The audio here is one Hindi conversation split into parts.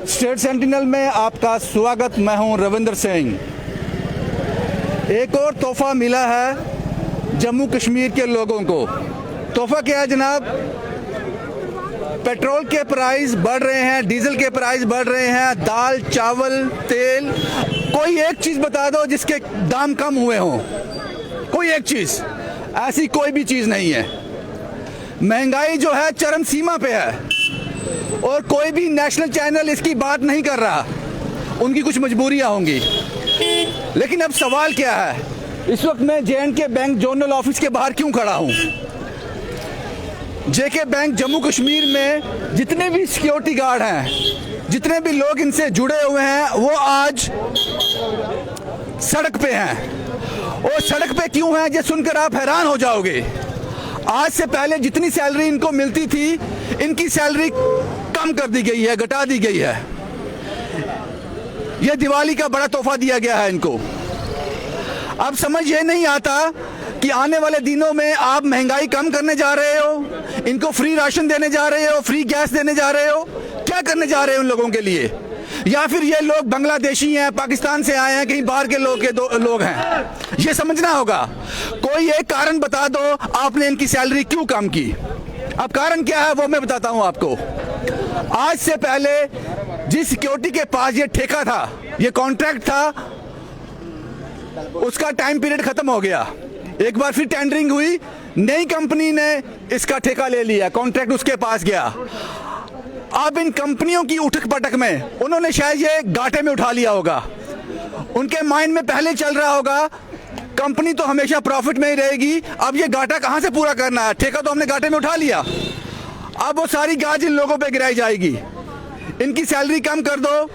स्टेट सेंटिनल में आपका स्वागत। मैं हूं रविंद्र सिंह। एक और तोहफा मिला है जम्मू कश्मीर के लोगों को। तोहफा क्या है जनाब? पेट्रोल के प्राइस बढ़ रहे हैं, डीजल के प्राइस बढ़ रहे हैं, दाल चावल तेल, कोई एक चीज़ बता दो जिसके दाम कम हुए हों। कोई एक चीज़, ऐसी कोई भी चीज़ नहीं है। महंगाई जो है चरम सीमा पे है और कोई भी नेशनल चैनल इसकी बात नहीं कर रहा। उनकी कुछ मजबूरियां होंगी। लेकिन अब सवाल क्या है, इस वक्त मैं J&K बैंक जोनल ऑफिस के बाहर क्यों खड़ा हूं? JK बैंक जम्मू कश्मीर में जितने भी सिक्योरिटी गार्ड हैं, जितने भी लोग इनसे जुड़े हुए हैं, वो आज सड़क पे हैं। और सड़क पे क्यों हैं ये सुनकर आप हैरान हो जाओगे। आज से पहले जितनी सैलरी इनको मिलती थी, इनकी सैलरी कम कर दी गई है, घटा दी गई है। यह दिवाली का बड़ा तोहफा दिया गया है इनको। अब समझ ये नहीं आता कि आने वाले दिनों में आप महंगाई कम करने जा रहे हो, इनको फ्री राशन देने जा रहे हो, फ्री गैस देने जा रहे हो, क्या करने जा रहे हो उन लोगों के लिए? या फिर ये लोग बांग्लादेशी हैं, पाकिस्तान से आए हैं, कहीं बाहर के लोग हैं? ये समझना होगा। कोई एक कारण बता दो आपने इनकी सैलरी क्यों कम की। अब कारण क्या है वो मैं बताता हूं आपको। आज से पहले जिस सिक्योरिटी के पास ये ठेका था, ये कॉन्ट्रैक्ट था, उसका टाइम पीरियड खत्म हो गया। एक बार फिर टेंडरिंग हुई, नई कंपनी ने इसका ठेका ले लिया, कॉन्ट्रैक्ट उसके पास गया। अब इन कंपनियों की उठक पटक में उन्होंने शायद ये घाटे में उठा लिया होगा। उनके माइंड में पहले चल रहा होगा कंपनी तो हमेशा प्रॉफिट में ही रहेगी, अब ये घाटा कहां से पूरा करना है, ठेका तो हमने घाटे में उठा लिया। अब वो सारी गाज इन लोगों पे गिराई जाएगी। इनकी सैलरी कम कर दो,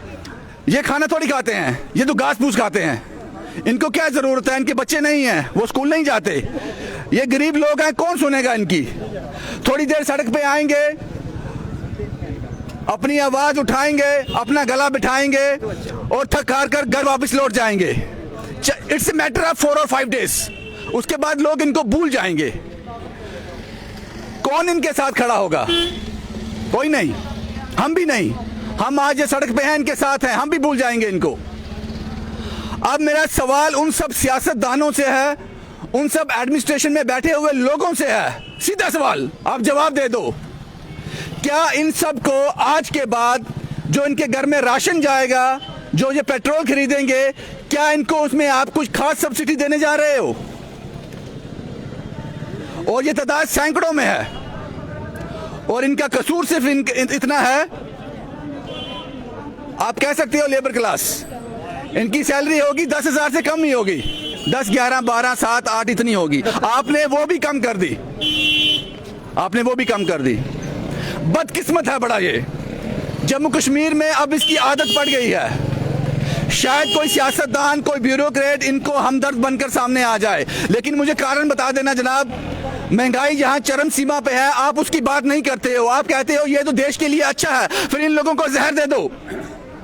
ये खाना थोड़ी खाते हैं, ये तो घास फूस खाते हैं। इनको क्या जरूरत है? इनके बच्चे नहीं हैं, वो स्कूल नहीं जाते, ये गरीब लोग हैं, कौन सुनेगा इनकी? थोड़ी देर सड़क पे आएंगे, अपनी आवाज उठाएंगे, अपना गला बिठाएंगे और थक हार कर घर वापस लौट जाएंगे। इट्स ए मैटर ऑफ 4 और 5 डेज। उसके बाद लोग इनको भूल जाएंगे। कौन इनके साथ खड़ा होगा? कोई नहीं, हम भी नहीं। हम आज ये सड़क पे हैं, इनके साथ हैं, हम भी भूल जाएंगे इनको। अब मेरा सवाल उन सब सियासतदानों से है, उन सब एडमिनिस्ट्रेशन में बैठे हुए लोगों से है। सीधा सवाल, आप जवाब दे दो। क्या इन सब को आज के बाद जो इनके घर में राशन जाएगा, जो ये पेट्रोल खरीदेंगे, क्या इनको उसमें आप कुछ खास सब्सिडी देने जा रहे हो? और ये तादाद सैकड़ों में है और इनका कसूर सिर्फ इतना है, आप कह सकते हो लेबर क्लास। इनकी सैलरी होगी 10,000 से कम नहीं होगी, 10, 11, 12, 7, 8 इतनी होगी। आपने वो भी कम कर दी, आपने वो भी कम कर दी। बदकिस्मत है बड़ा ये। जम्मू कश्मीर में अब इसकी आदत पड़ गई है। शायद कोई सियासतदान, कोई ब्यूरोक्रेट इनको हमदर्द बनकर सामने आ जाए, लेकिन मुझे कारण बता देना जनाब। महंगाई यहाँ चरम सीमा पे है, आप उसकी बात नहीं करते हो। आप कहते हो ये तो देश के लिए अच्छा है, फिर इन लोगों को जहर दे दो,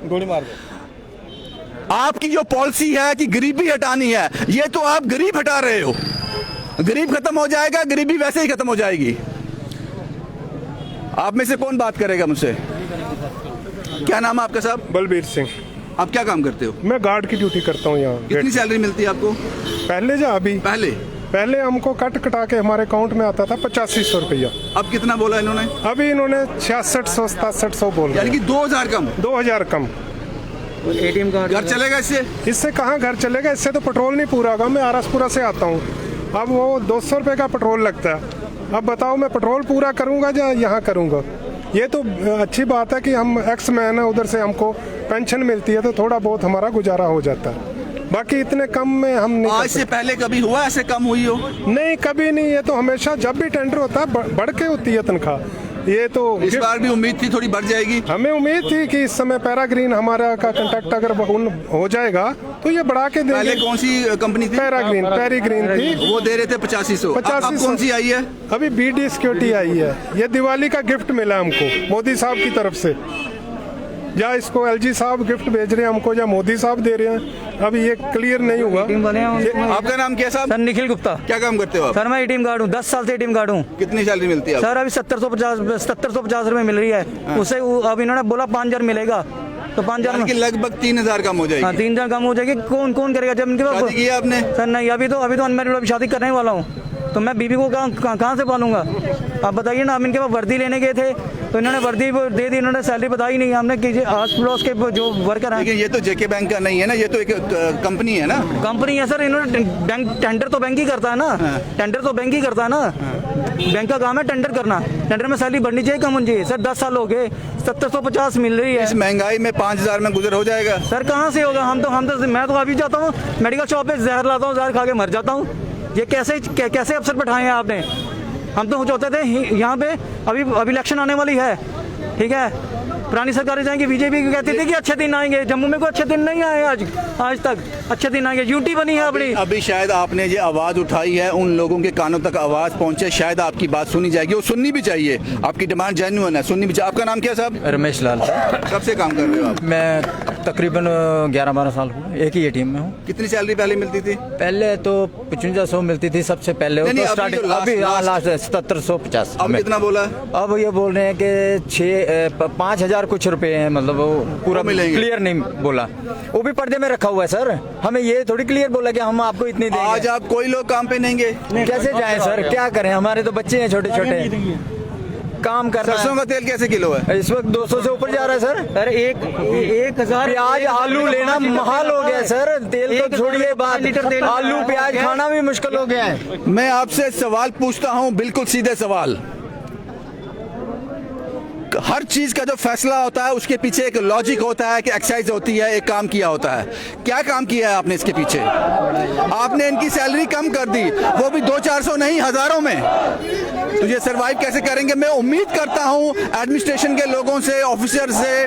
गोली मार दो। आपकी जो पॉलिसी है कि गरीबी हटानी है, ये तो आप गरीब हटा रहे हो। गरीब खत्म हो जाएगा, गरीबी वैसे ही खत्म हो जाएगी। आप में से कौन बात करेगा मुझसे? क्या नाम है आपका साहब? बलबीर सिंह। आप क्या काम करते हो? मैं गार्ड की ड्यूटी करता हूँ यहाँ। कितनी सैलरी मिलती है आपको? पहले या अभी? पहले हमको कटा के हमारे अकाउंट में आता था 8500 रुपया। अब कितना बोला इन्होंने? अभी इन्होंने 6600 6700 बोल, यानी कि 2000 कम। 2000 कम। एटीएम कार्ड घर चलेगा इससे? इससे कहाँ घर चलेगा? इससे तो पेट्रोल नहीं पूरा होगा। मैं आरसपुरा से आता हूँ, अब वो 200 रुपये का पेट्रोल लगता है। अब बताओ मैं पेट्रोल पूरा करूँगा या यहाँ करूँगा? ये तो अच्छी बात है कि हम एक्स मैन है, उधर से हमको पेंशन मिलती है तो थोड़ा बहुत हमारा गुजारा हो जाता है। बाकी इतने कम में हम नहीं। आज से पहले कभी हुआ ऐसे कम हुई हो? नहीं, कभी नहीं। ये तो हमेशा जब भी टेंडर होता है बढ़ के होती है तनख्वाह। ये तो इस बार भी उम्मीद थी थोड़ी बढ़ जाएगी। हमें उम्मीद थी कि इस समय पैराग्रीन हमारा का कांटेक्ट अगर हो जाएगा तो ये बढ़ा के देंगे। पहले कौन सी कंपनी थी? पैराग्रीन थी, वो दे रहे थे 8500। अब कौन सी आई है? अभी BD सिक्योरिटी आई है। ये दिवाली का गिफ्ट मिला हमको मोदी साहब की तरफ से। या इसको LG साहब गिफ्ट भेज रहे हैं हमको या मोदी साहब दे रहे हैं, अभी ये क्लियर नहीं हुआ। आपका नाम क्या साहब? सर निखिल गुप्ता। क्या काम करते हो आप? सर मैं एटीएम गार्ड हूँ, 10 साल से एटीएम गार्ड हूँ। कितनी सैलरी मिलती है? सर अभी 7750 रुपए मिल रही है। उससे अब इन्होंने बोला 5000 मिलेगा, तो 5,000 यानी कि लगभग 3,000 कम हो जाएगी। हाँ 3,000 कम हो जाएगी। कौन कौन करेगा जब इनके शादी की है आपने? सर नहीं, अभी तो अनमैरिड, अभी शादी करने वाला हूँ, तो मैं बीबी को कहाँ से पालूंगा? आप बताइए ना। हम इनके पास वर्दी लेने गए थे तो इन्होंने वर्दी दे दी, इन्होंने सैलरी बताई नहीं। हमने कीजिए आस पड़ोस के जो वर्कर हैं। लेकिन ये तो जेके बैंक का नहीं है ना, ये तो एक कंपनी है ना। कंपनी है सर, इन्होंने बैंक टेंडर तो बैंक ही करता है ना। टेंडर तो बैंक ही करता है ना। बैंक का काम है टेंडर करना। टेंडर में सैलरी बढ़नी चाहिए, कम होनी चाहिए। सर 10 साल हो गए, 750 मिल रही है। इस महंगाई में 5,000 में गुजर हो जाएगा? सर कहाँ से होगा? मैं तो अभी जाता हूँ मेडिकल शॉप पे, जहर लाता हूँ, जहर खा के मर जाता हूँ। ये कैसे अफसर बैठाए हैं आपने? हम तो चाहते थे यहाँ पे अभी इलेक्शन आने वाली है, ठीक है। पुरानी सरकारें जाएंगी, बीजेपी की कहती थी कि अच्छे दिन आएंगे। जम्मू में कोई अच्छे दिन नहीं आए आज तक। अच्छे दिन आएंगे, यूटी बनी है अपनी। अभी शायद आपने ये आवाज उठाई है, उन लोगों के कानों तक आवाज पहुंचे, शायद आपकी बात सुनी जाएगी। वो सुननी भी चाहिए, आपकी डिमांड जेन्युइन है, सुननी भी चाहिए। आपका नाम क्या साहब? रमेश लाल। कब से काम कर रहे हो आप? मैं तकरीबन 11-12 साल हुआ एक ही टीम में हूँ। कितनी सैलरी पहले मिलती थी? पहले तो 5500 मिलती थी सबसे पहले। नहीं, तो अभी स्टार्टिंग जो लास्ट- अभी लास्ट 7750। अब कितना बोला? अब ये बोल रहे हैं कि 5,000 कुछ रुपए हैं, मतलब वो पूरा मिलेंगे। क्लियर नहीं बोला। वो भी पर्दे में रखा हुआ है सर। हमें ये थोड़ी क्लियर बोला कि हम आपको इतनी देंगे। आज आप कोई लोग काम पे नहीं गए? कैसे जाएं सर, क्या करें? हमारे तो बच्चे हैं छोटे छोटे, काम करना सरसों का तेल कैसे किलो है? है। इस वक्त 200 से ऊपर जा रहा है सर। सर 1,000 प्याज आलू लेना महाल हो गया है सर। तेल तो छोड़िए बात, लीटर तेल आलू प्याज खाना भी मुश्किल हो गया है। मैं आपसे सवाल पूछता हूं, बिल्कुल सीधे सवाल। हर चीज का जो फैसला होता है उसके पीछे एक लॉजिक होता है, कि एक्सरसाइज होती है, एक काम किया होता है। क्या काम किया है आपने इसके पीछे? आपने इनकी सैलरी कम कर दी, वो भी 200-400 नहीं, हजारों में। तो ये सरवाइव कैसे करेंगे? मैं उम्मीद करता हूं एडमिनिस्ट्रेशन के लोगों से, ऑफिसर से।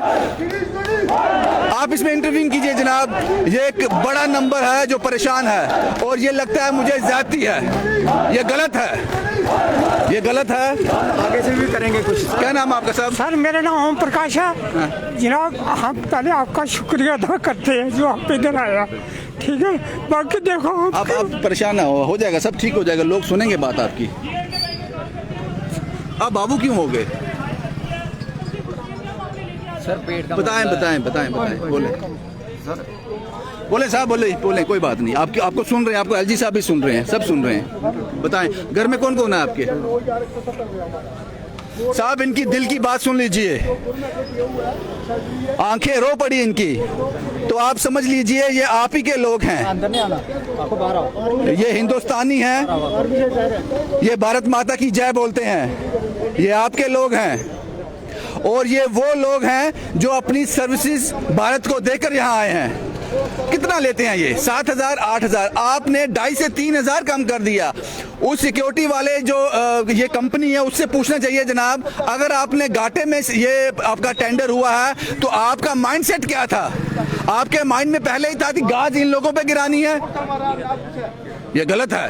आप इसमें इंटरव्यू कीजिए जनाब। ये एक बड़ा नंबर है जो परेशान है, और ये लगता है मुझे ज्यादती है। ये गलत है, ये गलत है। आगे से भी करेंगे कुछ। क्या नाम है आपका साहब? सर मेरा नाम ओम प्रकाश है जनाब। हम पहले आपका शुक्रिया अदा करते हैं जो आप इधर आया, ठीक है। बाकी देखो आप परेशान ना हो जाएगा, सब ठीक हो जाएगा, लोग सुनेंगे बात आपकी। आप बाबू क्यों हो गए? सर पेट का बताएं बताएं बताएं बताएं, बोले बोले साहब, बोले कोई बात नहीं। आपको सुन रहे हैं, आपको एलजी साहब भी सुन रहे हैं, सब सुन रहे हैं। बताएं, घर में कौन कौन है आपके? साहब इनकी दिल की बात सुन लीजिए, आंखें रो पड़ी इनकी, तो आप समझ लीजिए ये आप ही के लोग हैं। अंदर नहीं आना, आपको बाहर आओ। ये हिंदुस्तानी हैं, ये भारत माता की जय बोलते हैं, ये आपके लोग हैं। और ये वो लोग हैं जो अपनी सर्विसेज भारत को देकर यहाँ आए हैं। कितना लेते हैं ये? 7,000, 8,000। आपने 2,500 से 3,000 कम कर दिया। उस सिक्योरिटी वाले जो ये कंपनी है उससे पूछना चाहिए जनाब, अगर आपने घाटे में ये आपका टेंडर हुआ है तो आपका माइंडसेट क्या था? आपके माइंड में पहले ही था कि गाज इन लोगों पे गिरानी है। ये गलत है,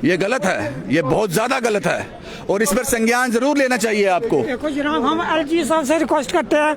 ये गलत है, ये बहुत ज्यादा गलत है, और इस पर संज्ञान जरूर लेना चाहिए आपको। देखो जनाब, हम एलजी साहब से रिक्वेस्ट करते हैं,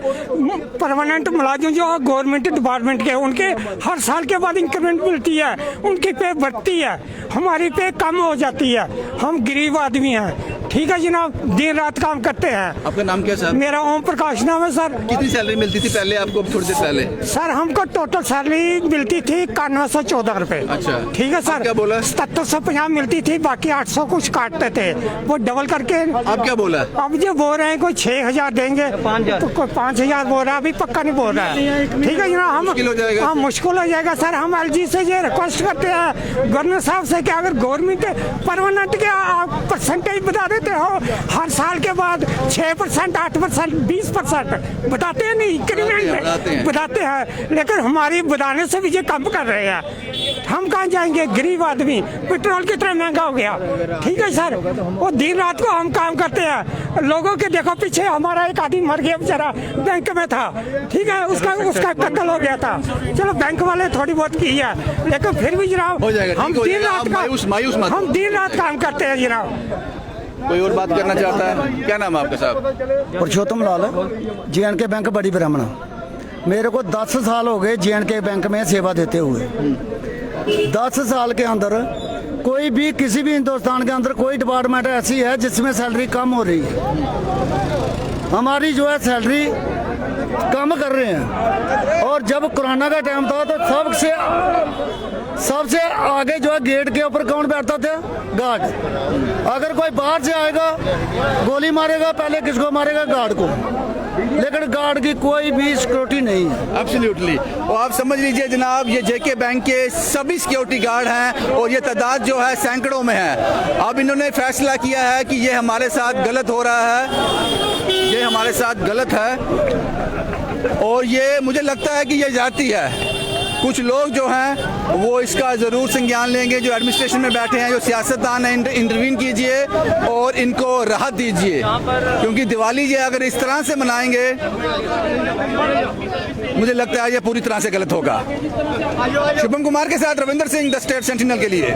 परमानेंट मुलाजिम जो गवर्नमेंट डिपार्टमेंट के, उनके हर साल के बाद इंक्रीमेंट मिलती है, उनकी पे बढ़ती है, हमारी पे कम हो जाती है। हम गरीब आदमी हैं, ठीक है जनाब, दिन रात काम करते हैं। आपका नाम क्या साहब? मेरा ओम प्रकाश नाम है सर। कितनी सैलरी मिलती थी पहले आपको, थोड़ी देर पहले? सर हमको टोटल सैलरी मिलती थी 9114 रुपए। अच्छा। ठीक है आप सर। क्या बोला? 7750 मिलती थी, बाकी 800 कुछ काटते थे, वो डबल करके। आप क्या बोला? अब जो बोल रहे हैं कोई 6,000 देंगे, 5,000 तो कोई 5,000 बोल रहा है, अभी पक्का नहीं बोल रहा है। ठीक है जनाब, हम मुश्किल हो जाएगा। हाँ मुश्किल हो जाएगा सर। हम एलजी से ये रिक्वेस्ट करते हैं गवर्नर साहब से कि अगर गवर्नमेंट परमानेंट के आप परसेंटेज बता देते हो, हर साल के बाद 6%, 8%, 20% बताते हैं, नहीं इंक्रीमेंट बताते हैं, लेकिन हमारी बताने से भी ये कम कर रहे हैं। हम कहाँ जाएंगे गरीब आदमी? पेट्रोल कितना महंगा हो गया, ठीक है सर। वो दिन रात को हम काम करते हैं, लोगों के देखो पीछे हमारा एक आदमी मर गया बेचारा, बैंक में था, ठीक है, उसका कत्ल हो गया था। चलो बैंक वाले थोड़ी बहुत की है, लेकिन फिर भी जनाब हो जाएगा, हम ठीक हो दिन जाएगा, रात आप मायूस मत। हम दिन रात काम करते हैं जनाब। कोई और बात करना चाहता है? क्या नाम है आपका साहब? पुरुषोत्तम लाल, JNK बैंक बड़ी ब्राह्मणा। मेरे को 10 साल हो गए JNK बैंक में सेवा देते हुए। 10 साल के अंदर कोई भी किसी भी हिंदुस्तान के अंदर कोई डिपार्टमेंट ऐसी है जिसमें सैलरी कम हो रही है। हमारी जो है सैलरी काम कर रहे हैं। और जब कोरोना का टाइम था तो सबसे आगे जो है गेट के ऊपर कौन बैठता था? गार्ड। अगर कोई बाहर से आएगा गोली मारेगा, पहले किसको मारेगा? गार्ड को। लेकिन गार्ड की कोई भी सिक्योरिटी नहीं है। एब्सोल्युटली। और आप समझ लीजिए जनाब, ये जेके बैंक के सभी सिक्योरिटी गार्ड हैं और ये तादाद जो है सैकड़ों में है। अब इन्होंने फैसला किया है कि ये हमारे साथ गलत हो रहा है, ये हमारे साथ गलत है और ये मुझे लगता है कि ये जाती है। कुछ लोग जो हैं वो इसका ज़रूर संज्ञान लेंगे, जो एडमिनिस्ट्रेशन में बैठे हैं, जो सियासतदान हैं, इंटरवीन कीजिए और इनको राहत दीजिए, क्योंकि दिवाली ये अगर इस तरह से मनाएंगे मुझे लगता है ये पूरी तरह से गलत होगा। शुभम कुमार के साथ Ravinder Singh, the state sentinel के लिए।